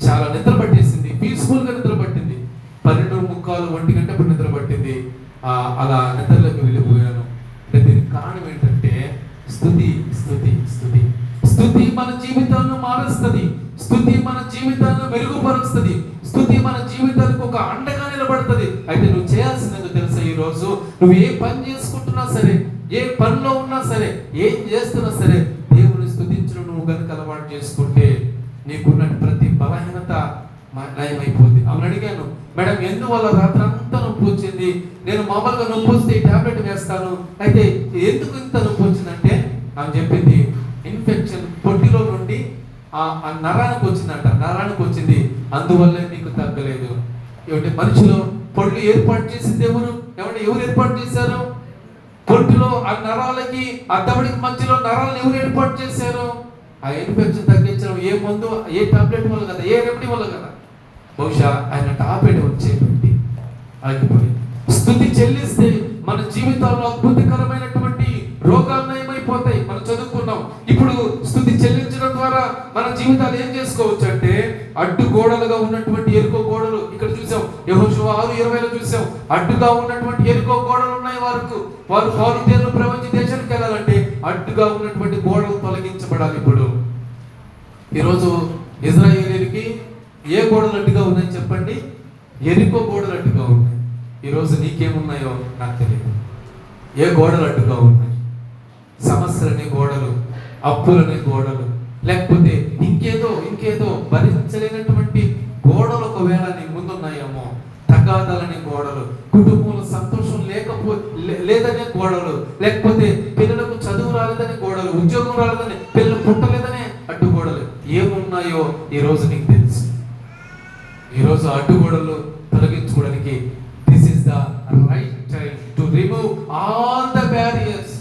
చాలా నిద్ర పట్టేసింది. పీస్ఫుల్గా నిద్ర పట్టింది. 12:45 గంటప్పుడు నిద్ర పట్టింది. అలా నిద్రలోకి వెళ్ళిపోయాను. దీనికి కారణం ఏంటంటే స్తుతి స్తుతి స్తుతి స్తుతి మన జీవితాలను మారుస్తుంది. స్తుతి మన జీవితాలను మెరుగుపరుస్తుంది. స్తుతి మన జీవితానికి ఒక అండగా నిలబడుతుంది. అయితే నువ్వు చేయాల్సింది తెలుసా, ఈ రోజు నువ్వు ఏ పని చేసుకుంటున్నా సరే, ఏ పనిలో ఉన్నా సరే, ఏం చేస్తున్నా సరే, దేవుని స్తుతించడం నువ్వు కనుక అలవాటు చేసుకుంటే నీకున్న ప్రతి బలహీనత నయమైపోద్ది. ఆమెను అడిగాను, మేడం ఎందువల్ల రాత్రి అంతా నొప్పి వచ్చింది? నేను మామూలుగా నొప్పి వస్తే టాబ్లెట్ వేస్తాను, అయితే ఎందుకు ఇంత నొప్పి వచ్చిందంటే ఆమె చెప్పింది ఇన్ఫెక్షన్ పొట్టిలో నుండి ఆ నరానికి వచ్చిందంట. నరానికి వచ్చింది, అందువల్లే నీకు తగ్గలేదు. ఏమంటే మనిషిలో పొళ్ళు ఏర్పాటు చేసింది ఎవరు ఏర్పాటు చేశారు? పొట్టులో ఆ నరాలకి ఆ దవడికి మధ్యలో నరాలను ఎవరు ఏర్పాటు చేశారు? ఆ ఇన్ఫెక్షన్ తగ్గించడం ఏ మందు, ఏ టాబ్లెట్ వల్ల కదా, ఏ రెమెడీ వల్ల కదా. బహుశా ఆయన టాబ్లెట్ వచ్చేటువంటి ఆగిపోయింది. స్తుతి చెల్లిస్తే మన జీవితాల్లో అద్భుతకరమైనటువంటి రోగాలు నయమైపోతాయి. మనం చదువుకున్నాం. ఇప్పుడు స్తుతి చెల్లించడం ద్వారా మన జీవితాలు ఏం చేసుకోవచ్చు అంటే, అడ్డు గోడలుగా ఉన్నటువంటి ఎరుకో గోడలు ఇక్కడ చూసాం. యెహోషువ 6:20లో చూసాం. అడ్డుగా ఉన్నటువంటి ఎరుకో గోడలు ఉన్నాయి. వారు పౌరుదేవులు ప్రపంచ దేశానికి వెళ్ళాలంటే అడ్డుగా ఉన్నటువంటి గోడలు తొలగించబడాలి. ఇప్పుడు ఈరోజు ఇజ్రాయేలీలకి ఏ గోడలు అడ్డుగా ఉన్నాయి చెప్పండి? ఎరుకో గోడలు అడ్డుగా ఉన్నాయి. ఈరోజు నీకేమున్నాయో నాకు తెలియదు. ఏ గోడలు అడ్డుగా ఉన్నాయి? సమస్యలనే గోడలు, అప్పులనే గోడలు, లేకపోతే ఇంకేదో భరించలేనటువంటి గోడలు ఒకవేళ నీ ముందున్నాయేమో. తగాదాలనే గోడలు, కుటుంబంలో సంతోషం లేదనే గోడలు, లేకపోతే పిల్లలకు చదువు రాలేదనే గోడలు, ఉద్యోగం రాలేదని, పిల్లలు పుట్టలేదనే అడ్డుగోడలు ఏమున్నాయో ఈరోజు నీకు తెలుసు. ఈరోజు అడ్డుగోడలు తొలగించుకోవడానికి this is the right time to remove all the barriers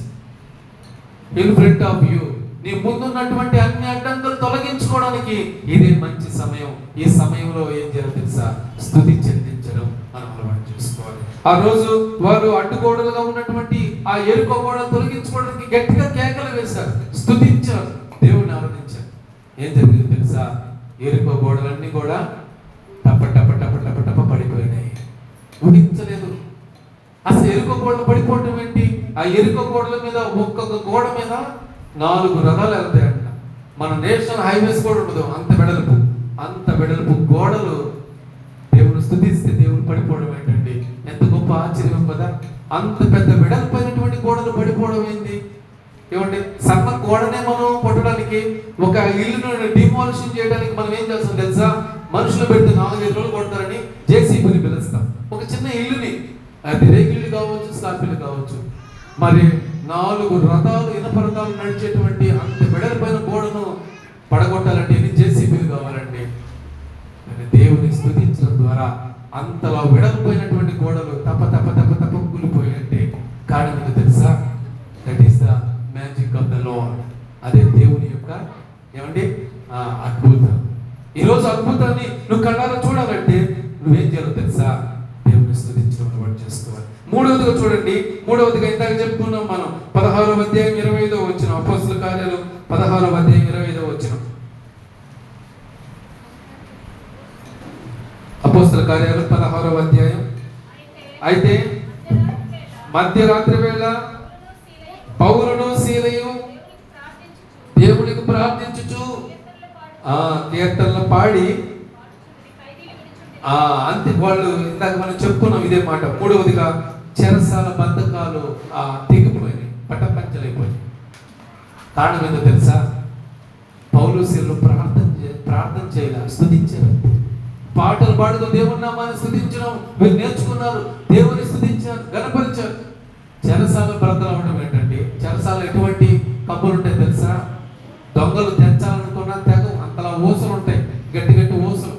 in front of you. నీ ముందున్నటువంటి అన్ని అడ్డంకులు తొలగించుకోవడానికి ఇదే మంచి సమయం. ఈ సమయంలో ఏం చేయాలి తెలుసా? స్తుతి చెల్లించడం మనం అలవాటు చేసుకోవాలి. ఆ రోజు వారు అడ్డుగోడలుగా ఉన్నటువంటి ఆ ఎరుకో గోడలు తొలగించుకోవడానికి గట్టిగా కేకలు వేశారు, స్తుతించారు, దేవుని ఆరాధించారు. ఏం జరిగింది తెలుసా? ఎరుకో గోడలన్నీ కూడా టప టప టప టప టప పడిపోయినాయి. ఊహించలేదు. అసలు ఎరుకో గోడలు పడిపోవడం ఏంటి? ఆ ఎరుకో గోడల మీద ఒక్కొక్క గోడ మీద 4 రథాలు వెళ్తాయంట. మన నేషనల్ హైవేస్ కూడా ఉండదు, అంత వెడల్పు గోడలు. దేవుని స్తుతిస్తే దేవుని పడిపోవడం ఏంటండి? ఎంత గొప్ప ఆశ్చర్యం కదా! అంత పెద్ద వెడల్పైనటువంటి గోడలు పడిపోవడం ఏంటి? ఏమంటే సన్న గోడనే మనం కొట్టడానికి, ఒక ఇల్లును డిమాలిషన్ చేయడానికి మనం ఏం చేస్తాం తెలుసా? మనుషులు పెడితే 4-5 రోజులు కొడతారని జేసీబీని పిలుస్తాం. ఒక చిన్న ఇల్లుని, అది రేగిల్లు కావచ్చు, స్లాపిల్లు కావచ్చు, మరి 4 రథాలు, ఇనప రథాలు నడిచేటువంటి అంత వెడల్పైన గోడను పడగొట్టాలంటే ఎన్ని జేసీబీలు కావాలండి? దేవుని స్తుతించడం ద్వారా అంతలా వెడల్పోయినటువంటి గోడలు తప్ప తప్ప తప్ప తప్ప కూలిపోయాయంటే కారణం ఏంటో తెలుసా? That is the magic of the lord. అదే దేవుని యొక్క ఏమండి అద్భుతం. ఈరోజు అద్భుతాన్ని నువ్వు కళ్ళారా చూడాలంటే నువ్వేం చేయాలో తెలుసా? దేవుని స్తుతించడం జీవితంలో బట్టి చేసుకోవాలి. మూడవదిగా చూడండి, మూడవదిగా ఇందాక చెప్పుకున్నాం మనం 16వ అధ్యాయం 25వ వచనం, అపోస్తలుల కార్యాలు 16వ అధ్యాయం 25వ వచనం. అపోస్తలుల కార్యాలు 16వ అధ్యాయం. అయితే మధ్యరాత్రి వేళ పౌలును సీలయు దేవునికి ప్రార్థించుచు కీర్తనలు పాడి అంతే. వాళ్ళు ఇందాక మనం చెప్పుకున్నాం ఇదే మాట. మూడవదిగా చెరసాల బంధకాలు తెగిపోయినాయి, పట్టపంచలైపోయినాయి. కారణం ఏందో తెలుసా? పౌలు సీలు ప్రార్థన చేయాలి, స్తుతించారు, పాటలు పాడుతూ దేవుని నామాన్ని స్తుతించడం వీళ్ళు నేర్చుకున్నారు, దేవుని స్తుతించారు, గణపరిచారు. చెరసాల బ్రతలు అవడం ఏంటంటే, చెరసాల ఎటువంటి కబ్బులు ఉంటాయి తెలుసా? దొంగలు తెంచాలనుకున్నా తెగ అంతలా ఊసలు ఉంటాయి, గట్టి గట్టి ఊసలు,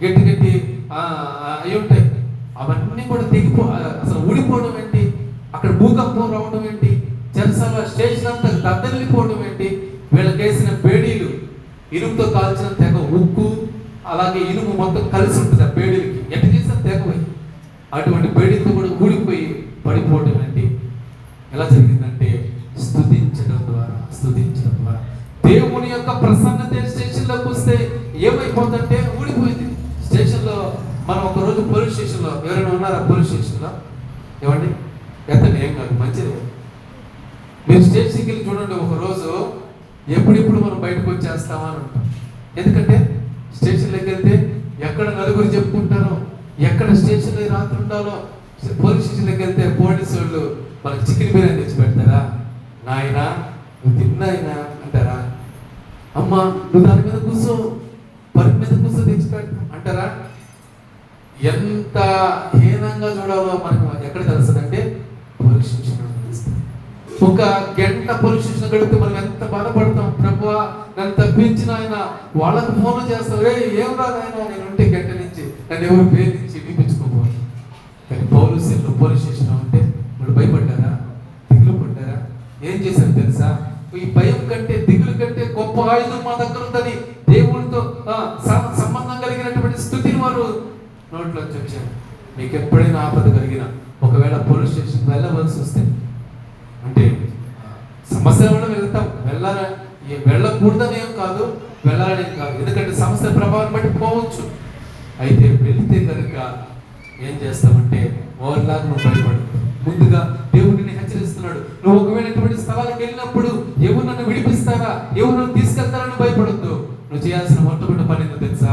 గట్టి గట్టి అవి ఉంటాయి. అవన్నీ కూడా అసలు ఊడిపోవడం ఏంటి, అక్కడ భూకంపం రావడం ఏంటి, చెరసాల స్టేషన్ అంతా దద్దరిల్లిపోవడం ఏంటి. వీళ్ళకి వేసిన బేడీలు ఇనుముతో కాల్చిన తెగ, ఉక్కు అలాగే ఇనుము మొత్తం కలిసి ఉంటుంది ఆ బేడీలకి, ఎట్ట చేసిన తెగపోయి అటువంటి బేడీలతో కూడా ఊడిపోయి పడిపోవడం ఏంటి. ఎలా జరిగిందంటే స్తుతించడం ద్వారా దేవుని యొక్క ప్రసన్నత స్టేషన్లోకి వస్తే ఏమైపోతుందంటే ఊడిపోయింది. స్టేషన్లో మనం ఒకరోజు పోలీస్ స్టేషన్లో ఎవరైనా ఉన్నారా? పోలీస్ స్టేషన్లో ఏమండి ఎత్తండి, ఏం కాదు, మంచిది. మీరు స్టేషన్కి వెళ్ళి చూడండి, ఒకరోజు ఎప్పుడెప్పుడు మనం బయటకు వచ్చేస్తామా అని ఉంటాం. ఎందుకంటే స్టేషన్లోకి వెళ్తే ఎక్కడ నలుగురు చెప్పుకుంటారో, ఎక్కడ స్టేషన్లో రాత్రి ఉండాలో. పోలీస్ స్టేషన్లోకి వెళ్తే పోలీసు వాళ్ళు మనకి చికెన్ బిర్యానీ తెచ్చి పెడతారా? నాయనా నువ్వు తిన్నాయినా అంటారా? అమ్మ నువ్వు దాని మీద కూర్చో, పరుపు మీద కూర్చో తెచ్చి పెడతా అంటారా? ఎంత హీనంగా చూడాలో మనకు ఎక్కడ తెలుస్తుందంటే పోలీస్ స్టేషన్. ఒక గంట పోలీస్ స్టేషన్ గడిపితే మనం ఎంత బాధపడతాం. ప్రభువా నన్ను తప్పించిన ఆయన, వాళ్ళకు ఫోన్లు చేస్తాం, ఏం రాదైనా నేను ఉంటే గంట నుంచి నన్ను ఎవరు పేరు నుంచి వినిపించుకోవాలి. కానీ పోలీస్ స్టేషన్ ఉంటే వాళ్ళు భయపడ్డారా? దిగులు పడ్డారా? ఏం చేశారు తెలుసా? ఈ భయం కంటే దిగులు కంటే గొప్ప ఆయుధం మా దగ్గర ఉందని దేవుడితో సంబంధం కలిగినటువంటి స్థుతిని వారు నోట్లో చెప్పారు. మీకు ఎప్పుడైనా ఆపద కలిగిన, ఒకవేళ పోలీస్ స్టేషన్ వెళ్ళవలసి వస్తే, అంటే సమస్య కూడా వెళ్తాం, వెళ్ళకూడదని ఏం కాదు, వెళ్ళాలని కాదు, ఎందుకంటే సమస్య ప్రభావం బట్టి పోవచ్చు. అయితే వెళ్తే కనుక ఏం చేస్తామంటే ఓవర్లాగా నువ్వు భయపడు. ముందుగా దేవుడిని హెచ్చరిస్తున్నాడు, నువ్వు ఒకవేళ ఇటువంటి స్థలాలకు వెళ్ళినప్పుడు ఎవరు నన్ను విడిపిస్తారా, ఎవరు నన్ను తీసుకెళ్తారని భయపడద్దు. నువ్వు చేయాల్సిన మొట్టమొదటి పని ఏంటో తెలుసా?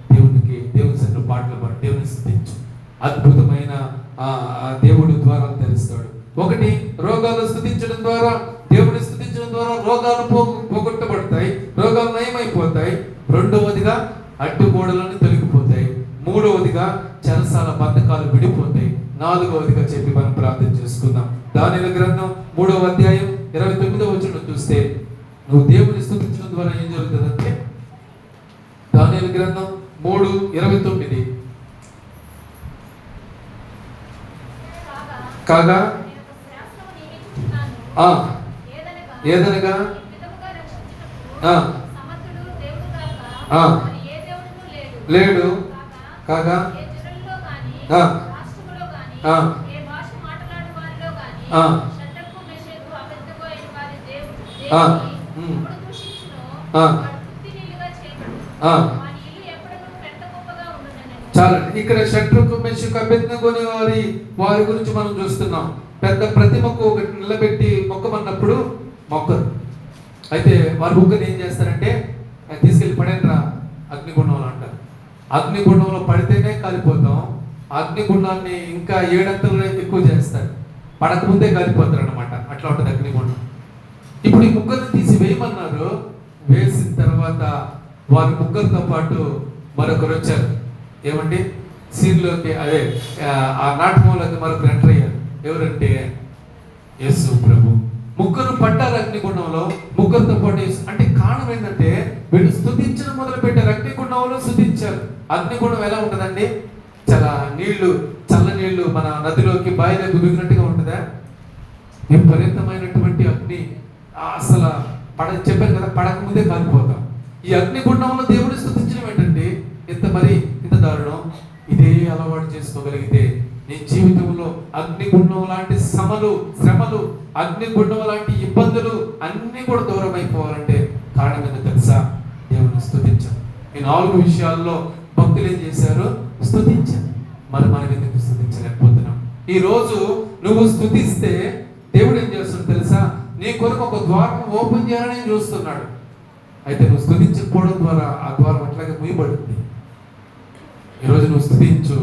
దేవుని సన్నిధిలో పాటలు పాడు, దేవుని స్తుతించు. అద్భుతమైన దేవుడు ద్వారా తెలుస్తాడు. ఒకటి, రోగాలు స్తుతించడం ద్వారా, దేవుని స్తుతించడం ద్వారా రోగాలు పోగొట్టబడతాయి, రోగాలు నయమైపోతాయి. రెండవదిగా అడ్డుగోడలను తొలగిపోతాయి. మూడవదిగా చెరసాల బంధకాలు విడిపోతాయి. నాలుగవదిగా చెప్పి మనం ప్రార్థన చేసుకుందాం. దానియేలు గ్రంథం 3వ అధ్యాయం 29వ వచనం చూస్తే నువ్వు దేవుని స్తుతించడం ద్వారా ఏం జరుగుతుందంటే, దానియేలు గ్రంథం 3:29 కాగా ఏదనగా లేడు కాగా చాలండి. ఇక్కడ షడ్రకు మెషకు అబేద్నెగోని వారి గురించి మనం చూస్తున్నాం. పెద్ద ప్రతిమకు ఒకటి నిలబెట్టి మొక్కమన్నప్పుడు మొక్కరు. అయితే వారి బుక్కని ఏం చేస్తారంటే తీసుకెళ్ళి పడేంట్రా అగ్నిగుండంలో అంటారు. అగ్నిగుండంలో పడితేనే కాలిపోతాం, అగ్నిగుండాన్ని ఇంకా 7 అంతలు ఎక్కువ చేస్తారు, పడకముందే కాలిపోతారు అనమాట. అట్లా ఉంటుంది అగ్నిగుండం. ఇప్పుడు ఈ ముగ్గురిని తీసి వేయమన్నారు. వేసిన తర్వాత వారి ముగ్గురితో పాటు మరొకరు వచ్చారు. ఏమండి సీన్లోకి, అదే ఆ నాటకంలోకి మరొకరు ఎంటర్ అయ్యారు. ఎవరంటే యేసు ప్రభు. ముగ్గురు పడ్డారు అగ్నిగుండంలో, ముగ్గురితో పాటు. అంటే కారణం ఏంటంటే వీళ్ళు స్తుతించడం మొదలు పెట్టారు. అగ్నిగుండంలో స్తుతించారు. అగ్నిగుండం ఎలా ఉంటుందండి? చాలా నీళ్లు, చల్ల నీళ్లు మన నదిలోకి బాయిలోకి దిగినట్టుగా ఉంటుందా? విపరీతమైనటువంటి అగ్ని. అసలు చెప్పారు కదా, పడక ముందే కాలిపోతాం. ఈ అగ్నిగుండంలో దేవుడిని స్తుతించడం ఏంటంటే ఇంత దారుణం. ఇదే అలవాటు చేసుకోగలిగితే నీ జీవితంలో అగ్నిగుండం లాంటి శ్రమలు అగ్నిగుండం లాంటి ఇబ్బందులు అన్నీ కూడా దూరం అయిపోవాలంటే కారణం ఏంటో తెలుసా? దేవుని స్తుతించాం. ఈ 4 విషయాల్లో భక్తులు ఏం చేశారు? స్తుతించారు. మనం ఎందుకు స్తుతించలేకపోతున్నాం? ఈ రోజు నువ్వు స్తుతిస్తే దేవుడు ఏం చేస్తున్నాడు తెలుసా? నీ కొరకు ఒక ద్వారం ఓపెన్ చేయాలని చూస్తున్నాడు. అయితే నువ్వు స్తుతించకపోవడం ద్వారా ఆ ద్వారం అట్లాగే మూయబడింది. ఈరోజు నువ్వు స్తుతించు,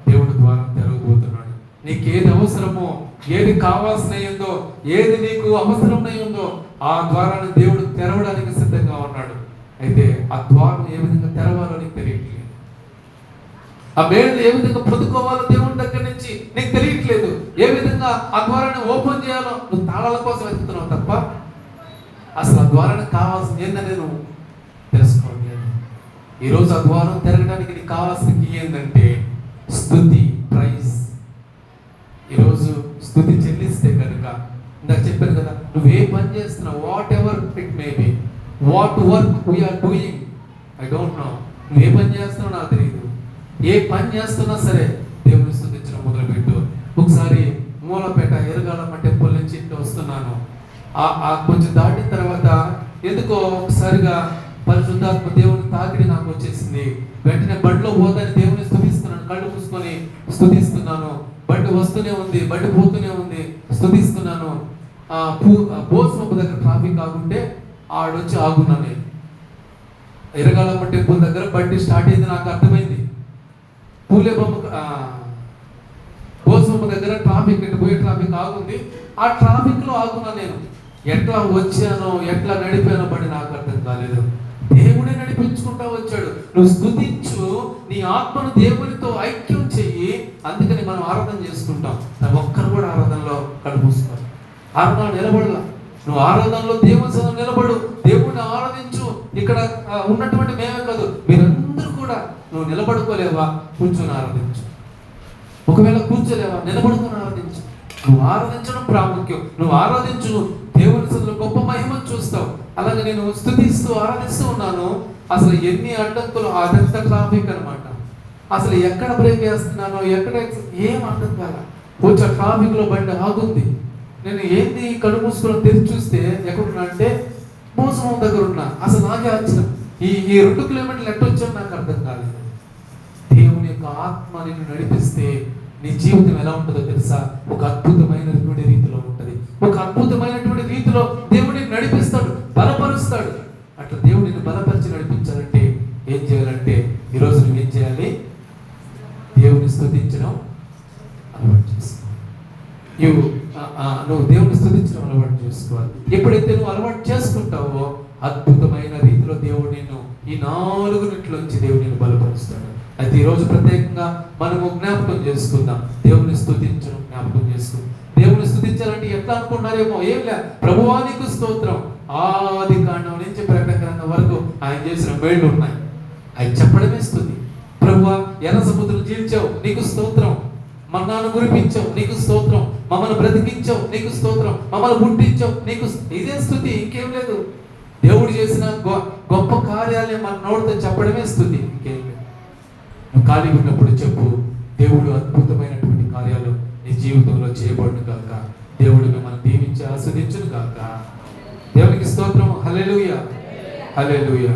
దేవుడు ద్వారం తెరవబోతున్నాడు. నీకు ఏది అవసరమో, ఏది కావాల్సినదో, ఏది నీకు అవసరమై ఉందో ఆ ద్వారాన్ని దేవుడు తెరవడానికి సిద్ధంగా ఉన్నాడు. అయితే ఆ ద్వారం ఏ విధంగా తెరవాలో నీకు తెలియట్లేదు. ఆ మేడలు ఏ విధంగా పొందుకోవాలో దేవుని దగ్గర నుంచి నీకు తెలియట్లేదు. ఏ విధంగా ఆ ద్వారాన్ని ఓపెన్ చేయాలో నువ్వు తాళాల కోసం వెతుకుతున్నావు తప్ప అసలు ఆ ద్వారానికి కావాల్సింది ఏంటనే నువ్వు తెలుసుకోవట్లేదు. ఈరోజు ఆ ద్వారం తిరగడానికి నీకు కావాల్సింది ఏంటంటే స్తుతి, ప్రైజ్. ఈరోజు స్తుతి చెల్లిస్తే కనుక ఇందాక చెప్పాను కదా, నువ్వు ఏ పని చేస్తున్నావు, whatever it may be, what work we are doing, I don't know. నువ్వు ఏ పని చేస్తున్నావు నాకు తెలియదు. ఏ పని చేస్తున్నా సరే దేవుని స్తుతించడం మొదలుపెట్టు. ఒకసారి మూలపేట ఎరగాలమ్మ టెంపుల్ నుంచి ఇంటికి వస్తున్నాను. కొంచెం దాటిన తర్వాత ఎందుకో ఒకసారిగా పరిశుద్ధాత్మ దేవుని తాకిడి నాకు వచ్చేసింది. వెంటనే బండిలో పోతాను, దేవుని స్తుతిస్తున్నాను, కళ్ళు మూసుకొని స్తుతిస్తున్నాను. బండి వస్తూనే ఉంది, బండి పోతూనే ఉంది, స్తుతిస్తున్నాను. బోస్మప్ప దగ్గర ట్రాఫిక్ ఆగుంటే ఆడొచ్చి ఆగున్నాను నేను. ఎరగాలమ్మ టెంపుల్ దగ్గర బండి స్టార్ట్ అయింది, నాకు అర్థమైంది. బోస్మప్ప దగ్గర ట్రాఫిక్, ఇటు పోయే ట్రాఫిక్ ఆగుంది. ఆ ట్రాఫిక్ లో ఆగున్నా నేను. ఎట్లా వచ్చానో, ఎట్లా నడిపానో బండి నాకు అర్థం కాలేదు. దేవుడే నడిపించుకుంటా వచ్చాడు. నువ్వు స్తుతించు, నీ ఆత్మను దేవునితో ఐక్యం చెయ్యి. అందుకని మనం ఆరాధన చేసుకుంటాం. ఒక్కరు కూడా ఆరాధనలో కడుపుస్తారు. ఆరాధన నిలబడలా. నువ్వు ఆరాధనలో దేవుని సన్నిధిలో నిలబడు, దేవుడిని ఆరాధించు. ఇక్కడ ఉన్నటువంటి మేమే కాదు, మీరందరూ కూడా. నువ్వు నిలబడుకోలేవా? కూర్చొని ఆరాధించు. ఒకవేళ కూర్చోలేవా? నిలబడుకొని ఆరాధించు. నువ్వు ఆరాధించడం ప్రాముఖ్యం. నువ్వు ఆరాధించు, దేవుని సన్నిధిలో గొప్ప మహిమను చూస్తావు. అలాగే నేను స్తుతిస్తూ ఆరాధిస్తూ ఉన్నాను. అసలు ఎన్ని అడ్డంకులు, అదంతా ట్రాఫిక్ అనమాట. అసలు ఎక్కడ బ్రేక్ వేస్తున్నానో, ఎక్కడ ఏం అర్థం కాల. కొంచెం ట్రాఫిక్ లో బండి ఆగుంది. నేను ఏంది కళ్ళు మూసుకొని తెరిచి చూస్తే ఎక్కడున్నా అంటే మోసం దగ్గర ఉన్నా. అసలు నాకే ఆశ్చర్యం, ఈ 2 కిలోమీటర్లు ఎట్టొచ్చాను నాకు అర్థం కాలేదు. దేవుని యొక్క ఆత్మ నిన్ను నడిపిస్తే నీ జీవితం ఎలా ఉంటుందో తెలుసా? ఒక అద్భుతమైనటువంటి రీతిలో ఉంటుంది. ఒక అద్భుతమైనటువంటి రీతిలో దేవుడిని నడిపిస్తాడు, బలపరుస్తాడు. అట్లా దేవుడిని బలపరిచి నడిపించాలంటే ఏం చేయాలంటే ఈరోజు నువ్వేం చేయాలి? దేవుని స్తుతించడం అలవాటు చేసుకోవాలి. నువ్వు దేవుని స్తుతించడం అలవాటు చేసుకోవాలి. ఎప్పుడైతే నువ్వు అలవాటు చేసుకుంటావో అద్భుతమైన రీతిలో దేవుడు నిన్ను ఈ 4 దేవుడిని బలపరుస్తాడు. అయితే ఈరోజు ప్రత్యేకంగా మనము జ్ఞాపకం చేసుకుందాం, దేవుని స్తుతించడం జ్ఞాపకం చేసుకుందాం. దేవుని స్తుతించాలంటే ఎట్లా అనుకున్నారేమో, ఏం లే, ప్రభువానికి స్తోత్రం. ఆది కాండం నుంచి ప్రకటన గ్రంథం వరకు ఆయన చేసిన మేళ్ళు ఉన్నాయి. ఆయన చెప్పడమే స్తుతి. ప్రభువా, ఎర్ర సముద్రం చీల్చావు, నీకు స్తోత్రం. మన్నాను కురిపించావు, నీకు స్తోత్రం. మమ్మల్ని బ్రతికించావు, నీకు స్తోత్రం. మమ్మల్ని పుట్టించావు, నీకు. ఇదే స్తుతి, ఇంకేం లేదు. దేవుడు చేసిన గొప్ప కార్యాలయం మన నోటితో చెప్పడమే స్తుతి, ఇంకేం లేదు. నువ్వు ఖాళీగా ఉన్నప్పుడు చెప్పు, దేవుడు అద్భుతమైనటువంటి కార్యాలు నీ జీవితంలో చేయబడును కాక. దేవుడు మిమ్మల్ని దీవించి ఆస్వాదించును కాక. దేవునికి స్తోత్రం. హల్లెలూయా, హల్లెలూయా.